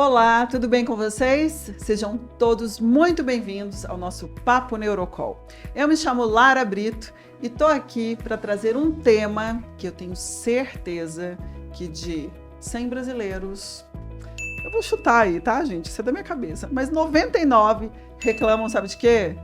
Olá, tudo bem com vocês? Sejam todos muito bem-vindos ao nosso Papo Neurocol. Eu me chamo Lara Brito e estou aqui para trazer um tema que eu tenho certeza que de 100 brasileiros, eu vou chutar aí, tá, gente? Isso é da minha cabeça, mas 99 reclamam, sabe de quê?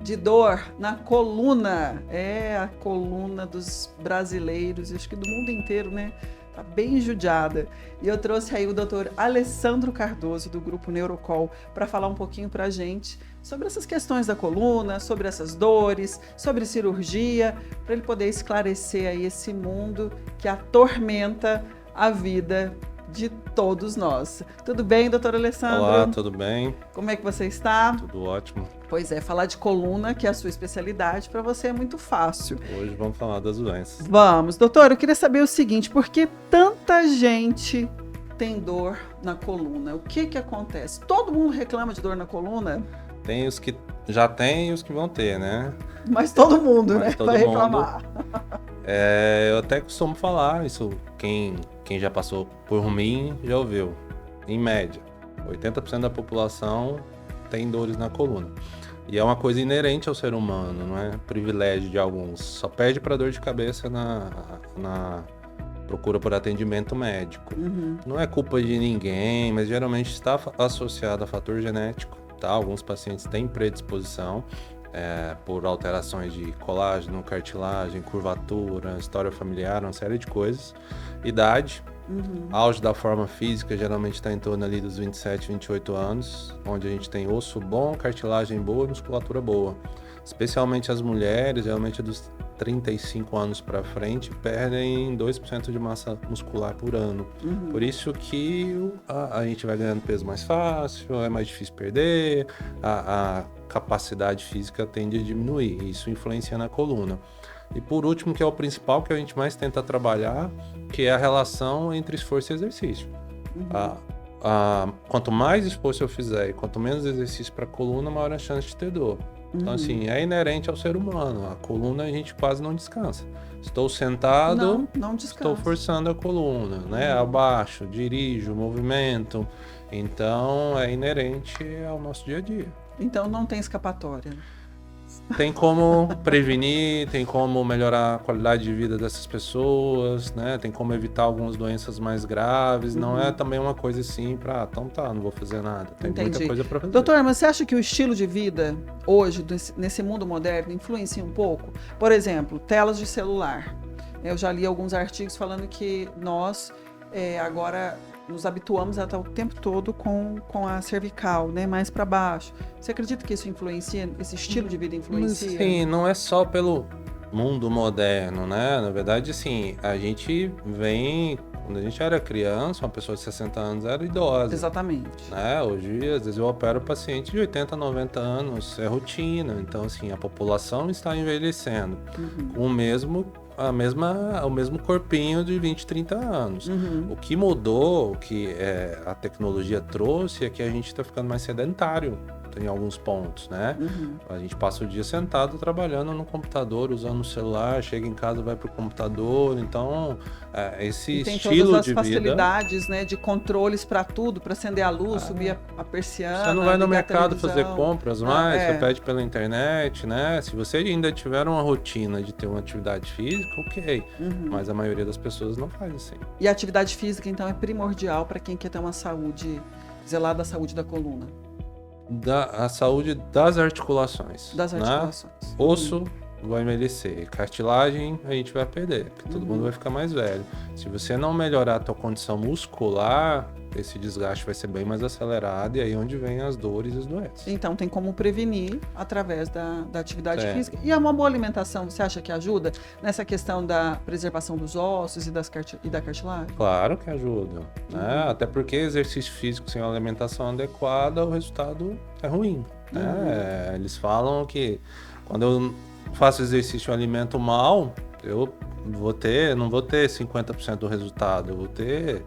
De dor na coluna. É a coluna dos brasileiros, acho que do mundo inteiro, né? Tá bem judiada. E eu trouxe aí o Dr. Alessandro Cardoso, do Grupo Neurocol, para falar um pouquinho pra gente sobre essas questões da coluna, sobre essas dores, sobre cirurgia, para ele poder esclarecer aí esse mundo que atormenta a vida de todos nós. Tudo bem, doutor Alessandro? Olá, tudo bem? Como é que você está? Tudo ótimo. Pois é, falar de coluna, que é a sua especialidade, para você é muito fácil. Hoje vamos falar das doenças. Vamos, doutor, eu queria saber o seguinte, por que tanta gente tem dor na coluna? O que acontece? Todo mundo reclama de dor na coluna? Tem os que já tem e os que vão ter, né? Mas todo mundo, Mas né, todo vai mundo. reclamar. Eu até costumo falar isso, quem já passou por mim já ouviu. Em média, 80% da população tem dores na coluna. E é uma coisa inerente ao ser humano, não é privilégio de alguns. Só perde para dor de cabeça na procura por atendimento médico. Não é culpa de ninguém, mas geralmente está associado a fator genético. Tá? Alguns pacientes têm predisposição por alterações de colágeno, cartilagem, curvatura, história familiar, uma série de coisas. Idade. Auge da forma física geralmente está em torno ali dos 27, 28 anos, onde a gente tem osso bom, cartilagem boa e musculatura boa. Especialmente as mulheres, geralmente dos 35 anos para frente, perdem 2% de massa muscular por ano. Por isso que a gente vai ganhando peso mais fácil, é mais difícil perder, a capacidade física tende a diminuir, isso influencia na coluna. E por último, que é o principal que a gente mais tenta trabalhar, que é a relação entre esforço e exercício. Quanto mais esforço eu fizer e quanto menos exercício para a coluna, maior a chance de ter dor. Então, assim, é inerente ao ser humano. A coluna a gente quase não descansa. Estou sentado, não descansa. Estou forçando a coluna, né? Abaixo, dirijo, movimento. Então, é inerente ao nosso dia a dia. Então, não tem escapatória. Tem como prevenir, tem como melhorar a qualidade de vida dessas pessoas, né? Tem como evitar algumas doenças mais graves. Não é também uma coisa assim para, então tá, não vou fazer nada. Tem muita coisa para fazer. Doutor, mas você acha que o estilo de vida hoje, nesse mundo moderno, influencia um pouco? Por exemplo, telas de celular. Eu já li alguns artigos falando que nós agora nos habituamos a estar o tempo todo com a cervical, né, mais para baixo. Você acredita que isso influencia, esse estilo de vida influencia? Sim, não é só pelo mundo moderno, né? Na verdade, assim, a gente vem... Quando a gente era criança, uma pessoa de 60 anos era idosa. Exatamente. Né? Hoje, às vezes, eu opero paciente de 80, 90 anos, é rotina. Então, assim, a população está envelhecendo com o mesmo corpinho de 20, 30 anos. O que mudou, o que a tecnologia trouxe, é que a gente está ficando mais sedentário em alguns pontos, né? A gente passa o dia sentado trabalhando no computador, usando o celular, chega em casa, vai pro computador, então esse tem estilo todas as de facilidades, né, de controles para tudo, para acender a luz, subir a persiana. Você não vai no mercado fazer compras mais, você pede pela internet, né? Se você ainda tiver uma rotina de ter uma atividade física, ok, mas a maioria das pessoas não faz assim. E a atividade física, então, é primordial para quem quer ter uma saúde, zelar da saúde da coluna. A saúde das articulações. Das articulações. Né? Osso vai envelhecer, cartilagem a gente vai perder, porque todo mundo vai ficar mais velho. Se você não melhorar a tua condição muscular, esse desgaste vai ser bem mais acelerado e aí é onde vem as dores e as doenças. Então tem como prevenir através da atividade física. E uma boa alimentação, você acha que ajuda nessa questão da preservação dos ossos e da cartilagem? Claro que ajuda, né? Até porque exercício físico sem uma alimentação adequada, o resultado é ruim. Né? Eles falam que quando eu faço exercício e alimento mal, eu não vou ter 50% do resultado, eu vou ter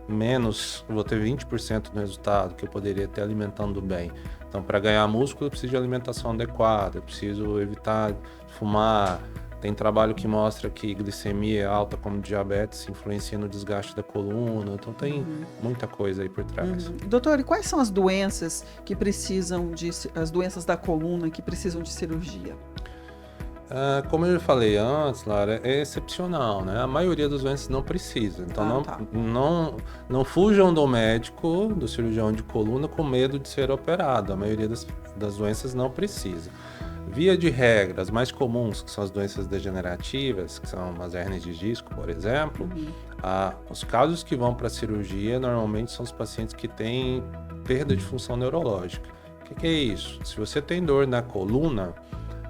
20% do resultado que eu poderia ter alimentando bem. Então, para ganhar músculo, eu preciso de alimentação adequada, eu preciso evitar fumar, Tem trabalho que mostra que glicemia alta como diabetes influencia no desgaste da coluna. Então tem muita coisa aí por trás. Doutor, e quais são as doenças as doenças da coluna que precisam de cirurgia? Como eu já falei antes, Lara, é excepcional, né? A maioria das doenças não precisa. Então não fujam do médico, do cirurgião de coluna com medo de ser operado. A maioria das doenças não precisa. Via de regra, as mais comuns, que são as doenças degenerativas, que são as hérnias de disco, por exemplo, os casos que vão para a cirurgia normalmente são os pacientes que têm perda de função neurológica. O que é isso? Se você tem dor na coluna,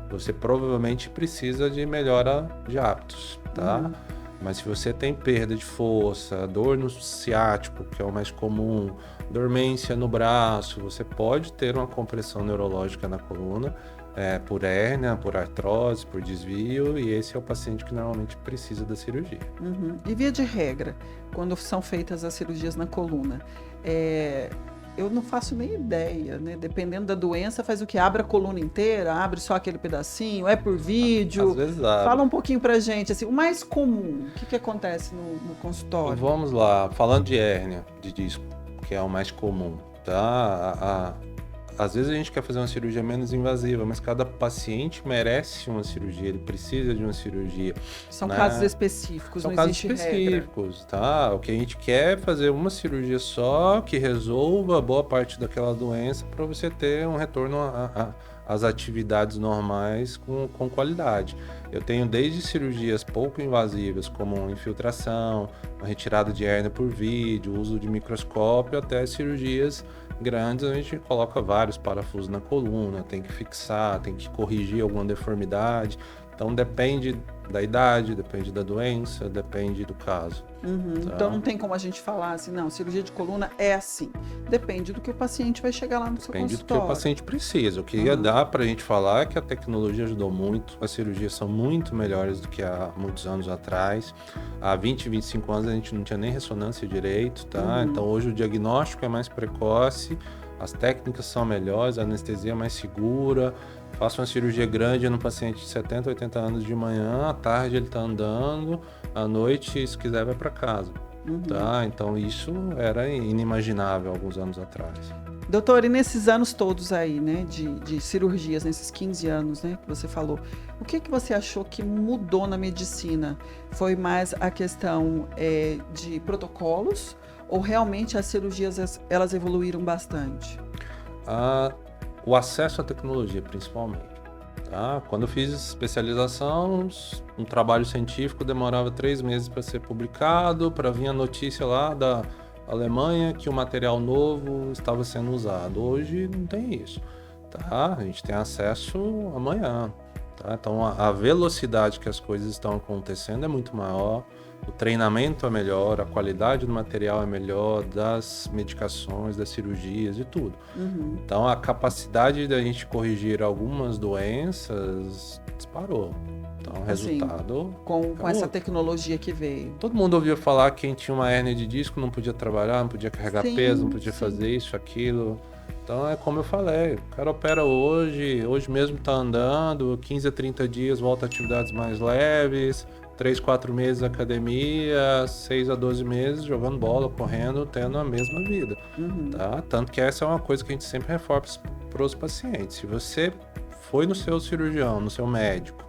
você provavelmente precisa de melhora de hábitos, tá? Mas se você tem perda de força, dor no ciático, que é o mais comum, dormência no braço, você pode ter uma compressão neurológica na coluna, por hérnia, por artrose, por desvio, e esse é o paciente que normalmente precisa da cirurgia. E via de regra, quando são feitas as cirurgias na coluna, eu não faço nem ideia, né? Dependendo da doença, faz o que? Abre a coluna inteira? Abre só aquele pedacinho? É por vídeo? Às vezes abre. Fala um pouquinho pra gente, assim, o mais comum, o que acontece no consultório? Vamos lá, falando de hérnia de disco, que é o mais comum, tá? Às vezes a gente quer fazer uma cirurgia menos invasiva, mas cada paciente merece uma cirurgia, ele precisa de uma cirurgia. São né? casos específicos, São não casos existe específicos, regra. tá? O que a gente quer é fazer uma cirurgia só que resolva boa parte daquela doença para você ter um retorno às atividades normais com qualidade. Eu tenho desde cirurgias pouco invasivas, como infiltração, uma retirada de hérnia por vídeo, uso de microscópio, até cirurgias grandes, a gente coloca vários parafusos na coluna, tem que fixar, tem que corrigir alguma deformidade. Então depende da idade, depende da doença, depende do caso. Tá? Então não tem como a gente falar assim, não, cirurgia de coluna é assim. Depende do que o paciente vai chegar lá no seu consultório. Depende do que o paciente precisa. O que dá pra gente falar é que a tecnologia ajudou muito, as cirurgias são muito melhores do que há muitos anos atrás. Há 20, 25 anos a gente não tinha nem ressonância direito, tá? Então hoje o diagnóstico é mais precoce, as técnicas são melhores, a anestesia é mais segura. Faço uma cirurgia grande no paciente de 70, 80 anos de manhã, à tarde ele está andando, à noite, se quiser, vai para casa. Tá? Então isso era inimaginável alguns anos atrás. Doutor, e nesses anos todos aí, né, de cirurgias, nesses 15 anos, né, que você falou, o que você achou que mudou na medicina? Foi mais a questão de protocolos ou realmente as cirurgias, elas evoluíram bastante? O acesso à tecnologia, principalmente. Tá? Quando eu fiz especialização, um trabalho científico demorava 3 meses para ser publicado, para vir a notícia lá da Alemanha que o material novo estava sendo usado. Hoje não tem isso. Tá? A gente tem acesso amanhã. Tá? Então a velocidade que as coisas estão acontecendo é muito maior. O treinamento é melhor, a qualidade do material é melhor, das medicações, das cirurgias e tudo. Então, a capacidade da gente corrigir algumas doenças disparou. Então, o resultado... Com essa tecnologia que veio. Todo mundo ouvia falar que quem tinha uma hérnia de disco não podia trabalhar, não podia carregar peso, não podia fazer isso, aquilo. Então, é como eu falei, o cara opera hoje mesmo está andando, 15 a 30 dias volta a atividades mais leves, 3, 4 meses academia, 6 a 12 meses jogando bola, correndo, tendo a mesma vida. Tá? Tanto que essa é uma coisa que a gente sempre reforça para os pacientes. Se você foi no seu cirurgião, no seu médico,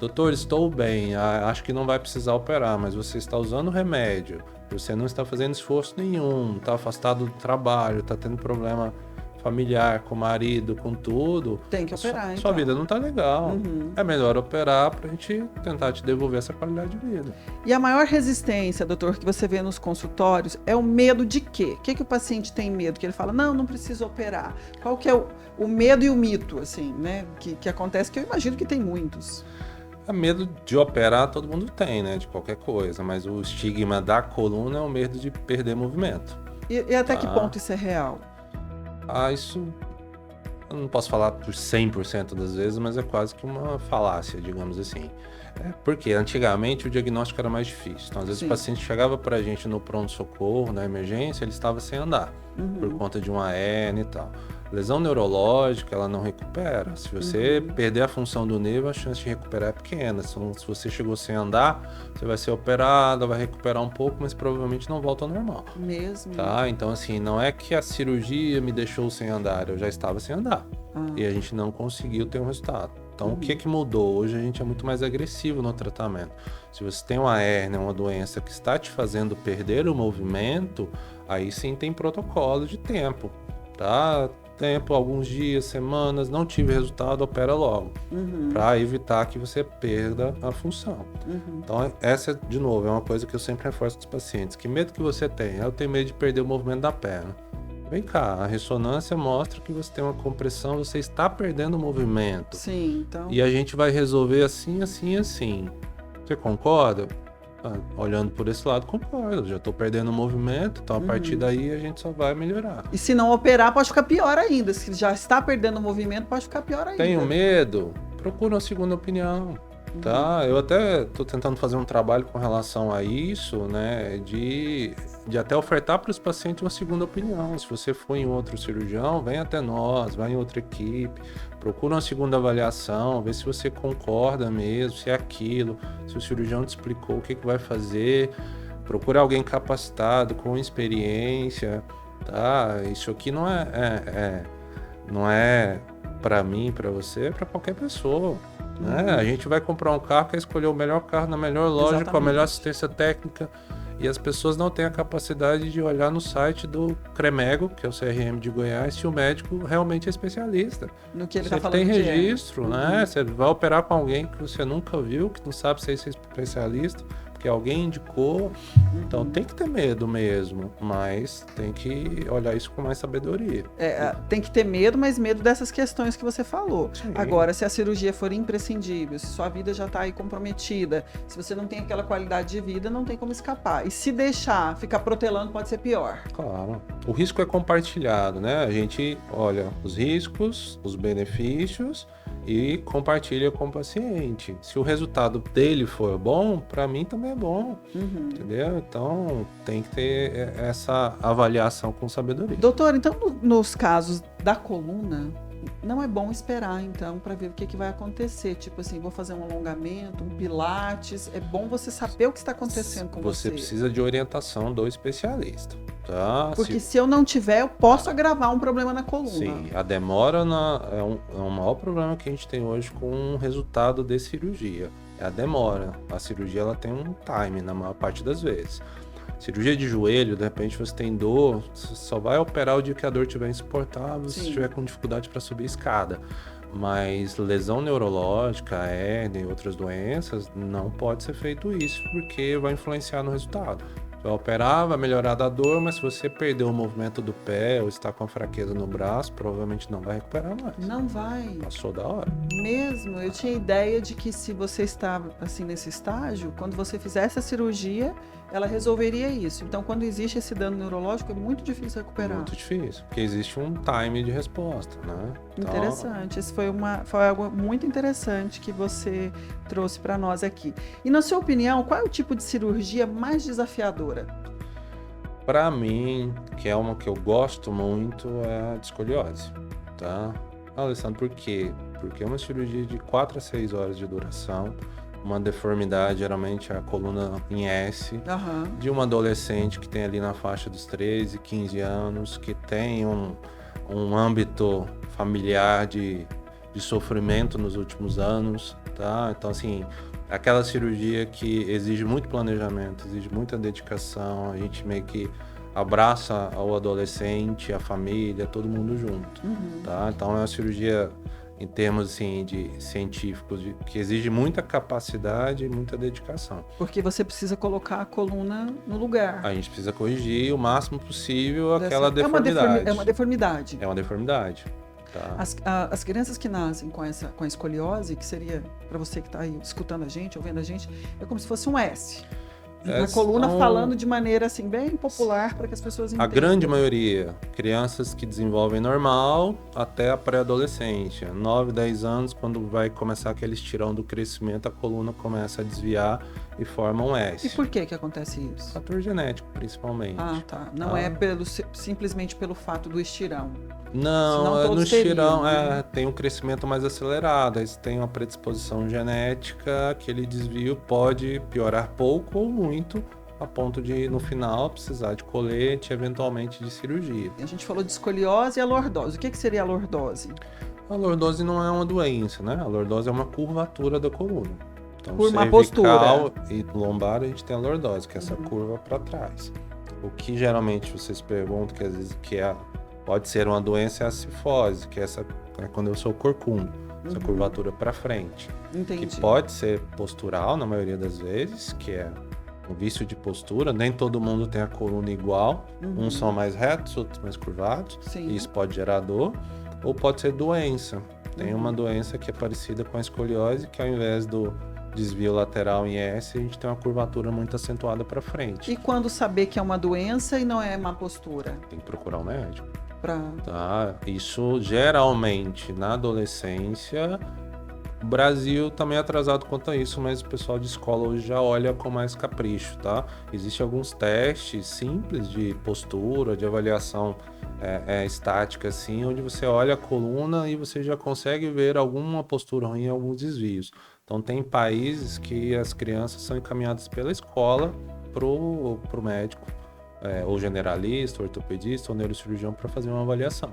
doutor, estou bem, acho que não vai precisar operar, mas você está usando remédio, você não está fazendo esforço nenhum, está afastado do trabalho, está tendo problema familiar, com o marido, com tudo, tem que operar, então. Sua vida não tá legal. É melhor operar pra gente tentar te devolver essa qualidade de vida. E a maior resistência, doutor, que você vê nos consultórios é o medo de quê? O que o paciente tem medo? Que ele fala, não precisa operar. Qual que é o medo e o mito, assim, né? Que acontece, que eu imagino que tem muitos. Medo de operar todo mundo tem, né? De qualquer coisa, mas o estigma da coluna é o medo de perder movimento. E até que ponto isso é real? Isso eu não posso falar por 100% das vezes, mas é quase que uma falácia, digamos assim. Porque antigamente o diagnóstico era mais difícil. Então, às vezes o paciente chegava pra gente no pronto-socorro, na emergência, ele estava sem andar, por conta de uma hérnia e tal. Lesão neurológica, ela não recupera. Se você perder a função do nervo, a chance de recuperar é pequena. Então, se você chegou sem andar, você vai ser operado, vai recuperar um pouco, mas provavelmente não volta ao normal. Mesmo? Tá? Então, assim, não é que a cirurgia me deixou sem andar, eu já estava sem andar. E a gente não conseguiu ter um resultado. Então, o que mudou? Hoje a gente é muito mais agressivo no tratamento. Se você tem uma hérnia, uma doença que está te fazendo perder o movimento, aí sim tem protocolo de tempo, tá? Tempo, alguns dias, semanas, não tive resultado, opera logo, para evitar que você perda a função. Então, essa, de novo, é uma coisa que eu sempre reforço com os pacientes. Que medo que você tem? Eu tenho medo de perder o movimento da perna. Vem cá, a ressonância mostra que você tem uma compressão, você está perdendo o movimento. Sim, então... E a gente vai resolver assim, assim, assim. Você concorda? Olhando por esse lado, concordo. Já estou perdendo o movimento, então a partir daí a gente só vai melhorar. E se não operar, pode ficar pior ainda. Se já está perdendo o movimento, pode ficar pior ainda. Tenho medo? Procura uma segunda opinião. Tá? Eu até estou tentando fazer um trabalho com relação a isso, né? De até ofertar para os pacientes uma segunda opinião. Se você for em outro cirurgião, vem até nós, vai em outra equipe, procura uma segunda avaliação, vê se você concorda mesmo, se é aquilo, se o cirurgião te explicou o que vai fazer, procura alguém capacitado, com experiência, tá? Isso aqui não é para mim, para você, é para qualquer pessoa. Né? A gente vai comprar um carro, quer escolher o melhor carro na melhor loja, com a melhor assistência técnica, e as pessoas não têm a capacidade de olhar no site do CREMEGO, que é o CRM de Goiás, se o médico realmente é especialista. No que ele você tá falando tem registro, né? Você vai operar com alguém que você nunca viu, que não sabe se é especialista, que alguém indicou. Então tem que ter medo mesmo, mas tem que olhar isso com mais sabedoria. Tem que ter medo, mas medo dessas questões que você falou. Sim. Agora, se a cirurgia for imprescindível, se sua vida já está aí comprometida, se você não tem aquela qualidade de vida, não tem como escapar. E se deixar, ficar protelando, pode ser pior. Claro. O risco é compartilhado, né? A gente olha os riscos, os benefícios e compartilha com o paciente. Se o resultado dele for bom, para mim também é bom, entendeu? Então tem que ter essa avaliação com sabedoria. Doutor, então nos casos da coluna, não é bom esperar então para ver o que vai acontecer. Tipo assim, vou fazer um alongamento, um pilates. É bom você saber o que está acontecendo com você. Você precisa de orientação do especialista. Tá? Porque se eu não tiver, eu posso agravar um problema na coluna. Sim, a demora é o maior problema que a gente tem hoje com o resultado de cirurgia. É a demora. A cirurgia ela tem um time na maior parte das vezes. Cirurgia de joelho, de repente você tem dor, você só vai operar o dia que a dor estiver insuportável, se estiver com dificuldade para subir a escada. Mas lesão neurológica, hérnia e outras doenças, não pode ser feito isso, porque vai influenciar no resultado. Vai operar, vai melhorar da dor, mas se você perder o movimento do pé ou está com fraqueza no braço, provavelmente não vai recuperar mais. Não vai. Passou da hora. Mesmo, eu tinha ideia de que se você estava assim nesse estágio, quando você fizesse a cirurgia, ela resolveria isso. Então, quando existe esse dano neurológico, é muito difícil recuperar. Muito difícil, porque existe um time de resposta, né? Então, interessante. Isso foi algo muito interessante que você trouxe para nós aqui. E na sua opinião, qual é o tipo de cirurgia mais desafiadora? Para mim, que é uma que eu gosto muito, é a de escoliose, tá? Alessandro, por quê? Porque é uma cirurgia de 4 a 6 horas de duração, uma deformidade, geralmente a coluna em S, de uma adolescente que tem ali na faixa dos 13, 15 anos, que tem um âmbito familiar de sofrimento nos últimos anos, tá? Então, assim, aquela cirurgia que exige muito planejamento, exige muita dedicação, a gente meio que abraça o adolescente, a família, todo mundo junto, tá? Então, é uma cirurgia, em termos assim, de científicos, que exige muita capacidade e muita dedicação. Porque você precisa colocar a coluna no lugar. A gente precisa corrigir o máximo possível aquela deformidade. É uma deformidade. É uma deformidade. Tá. As crianças que nascem com a escoliose, que seria, para você que está aí escutando a gente, ouvindo a gente, é como se fosse um S. Na coluna, falando de maneira assim bem popular para que as pessoas entendam. A grande maioria, crianças que desenvolvem normal até a pré-adolescência. 9, 10 anos, quando vai começar aquele estirão do crescimento, a coluna começa a desviar e formam um E S. por que acontece isso? Fator genético, principalmente. Ah, tá. Não é simplesmente pelo fato do estirão. Não, Senão no todos teriam, estirão né? tem um crescimento mais acelerado, aí você tem uma predisposição genética, aquele desvio pode piorar pouco ou muito, a ponto de, no final, precisar de colete, eventualmente de cirurgia. A gente falou de escoliose e a lordose. O que seria a lordose? A lordose não é uma doença, né? A lordose é uma curvatura da coluna. Então, Por uma cervical postura. e lombar, a gente tem a lordose, que é essa curva para trás. O que geralmente vocês perguntam, que às vezes pode ser uma doença, é a cifose, que é quando eu sou corcunda, essa curvatura para frente. Entendi. Que pode ser postural, na maioria das vezes, que é um vício de postura. Nem todo mundo tem a coluna igual. Uns são mais retos, outros mais curvados. Sim. E isso pode gerar dor. Ou pode ser doença. Tem uma doença que é parecida com a escoliose, que ao invés do desvio lateral em S, a gente tem uma curvatura muito acentuada para frente. E quando saber que é uma doença e não é má postura? Tem que procurar um médico. Pra... Tá? Isso geralmente na adolescência. O Brasil também é atrasado quanto a isso, mas o pessoal de escola hoje já olha com mais capricho, tá? Existem alguns testes simples de postura, de avaliação estática, assim, onde você olha a coluna e você já consegue ver alguma postura ruim, alguns desvios. Então, tem países que as crianças são encaminhadas pela escola pro médico, ou generalista, ou ortopedista, ou neurocirurgião, para fazer uma avaliação.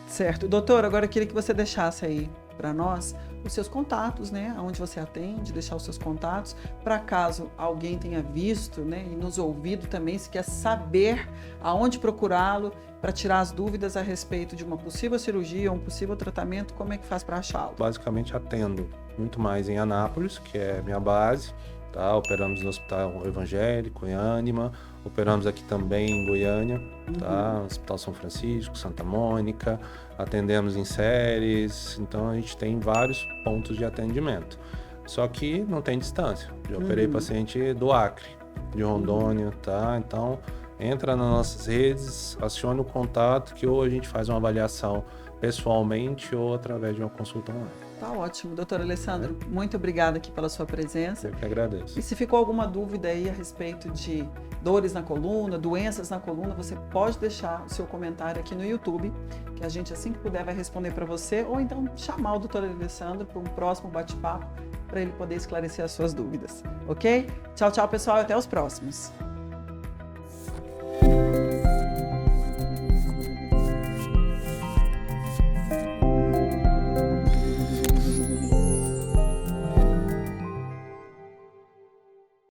Certo. Doutor, agora eu queria que você deixasse aí para nós os seus contatos, né? Onde você atende, deixar os seus contatos, para caso alguém tenha visto, né, e nos ouvido também, se quer saber aonde procurá-lo para tirar as dúvidas a respeito de uma possível cirurgia, um possível tratamento, como é que faz para achá-lo? Basicamente atendo muito mais em Anápolis, que é minha base, tá? Operamos no Hospital Evangélico, em Ânima, operamos aqui também em Goiânia, tá? No Hospital São Francisco, Santa Mônica, atendemos em Séries, então a gente tem vários pontos de atendimento. Só que não tem distância. Já operei paciente do Acre, de Rondônia, tá? Então entra nas nossas redes, acione o contato que ou a gente faz uma avaliação pessoalmente ou através de uma consulta online. Tá ótimo. Doutor Alessandro, muito obrigada aqui pela sua presença. Eu que agradeço. E se ficou alguma dúvida aí a respeito de dores na coluna, doenças na coluna, você pode deixar o seu comentário aqui no YouTube, que a gente assim que puder vai responder para você, ou então chamar o doutor Alessandro para um próximo bate-papo para ele poder esclarecer as suas dúvidas, ok? Tchau, tchau, pessoal, e até os próximos.